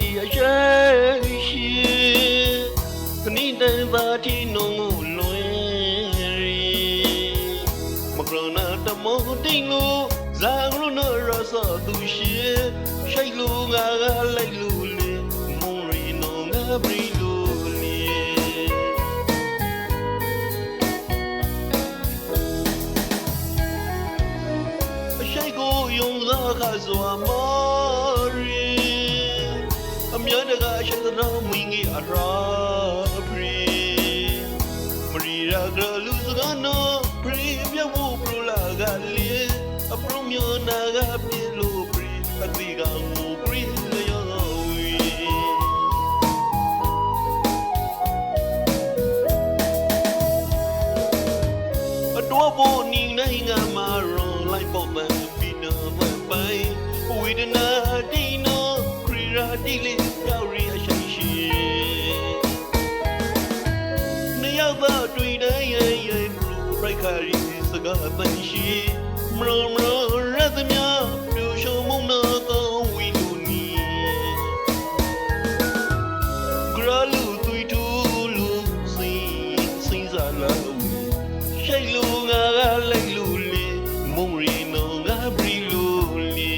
ဒီအရှိရှိခဏတဲ့ပါတီနုံလွင်ရီမကရနာတမောတိလို့ဇာဂရုနရဆသူရှိရှိလူငါကလိုက်လူလေမုံရီနောငါပရီလူလေအရှိကိုယုံစားခါစွာမောရီအမြတ်တကအရှိတော်မင်းကြီးအရာပရီမရီရာကလူစကနောပရီမြတ်ဖို့ပရလာကလေအပရုမြနာကပြေလို့ပရီအတိကငိုပရီလျောဝီအတော်ပေါ်နေနိုင်ငါမာရောလိုက်ပေါ်မှန်ပြီးတော့ပိုင်ဝိဒနာဒီနောခရီရာဒီလေးရောက်ရီအရှိရှိနေရောက်တော့တွေ့တဲ့ရဲ့ရဲ့ဘလူးရိုက်ခါရီစကားပန်ရှိမရမရရသမြပြူရှုံမုံနာကောဝီလူနီဂရလူသွီတူလူစိစိစားလာရှိလူငါကလိုက်လူလေမုံရီနောငါပရီလူလေ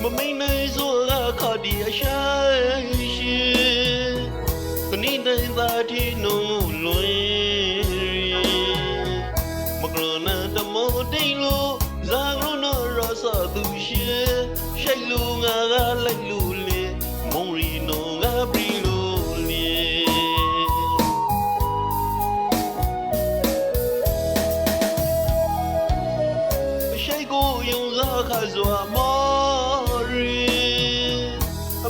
မမိန်နိုင်စွာခါဒီအရှိရှိခဏတဲ့ပါတီနုံလွင်မကရနာတမောတိလို့ဇာဂရုနရဆသူရှိရှိလူငါကလိုက်လူလေမုံရီနောငါပရီလူလေအရှိကိုယုံစားခါစွာမော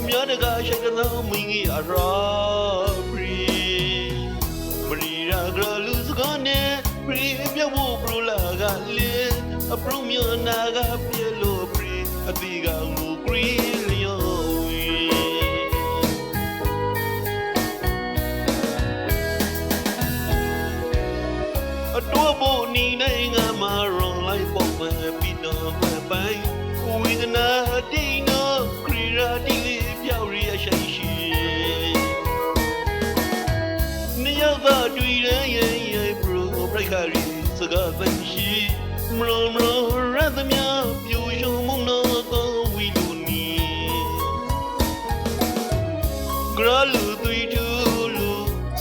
အမြတ်တကအရှိတော်မင်းကြီးအရာပရီမရီရာဂရလူစကနေပရီမြတ်ဖို့ပရလာကလေအပရုမြနာကပြေလို့ပရီအတိကငူပရီလျောဝီအတော်ပေါ်နေနိုင်ငါမာရွန်လိုက်ပေါ်မှပြီးတော့ပိုင်ဝိဒနာတိနောခရီရာတိလေးပြောက်ရီအရှိရှိနေရောက်တော့တွေ့ရရဲ့ရဲ့ဘရိုဘရိတ်ခါရီစကားပန်ရှိမရမရရသမြပြူရှုံမုံနောကောဝီလူနီဂရလူသွီတူလူ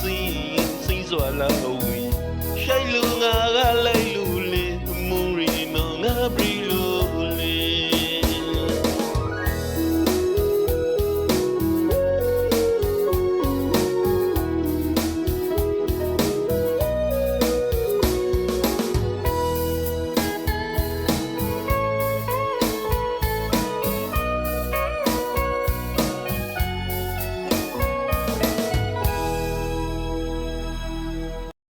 စိစွာလာဝီရှိလူငါ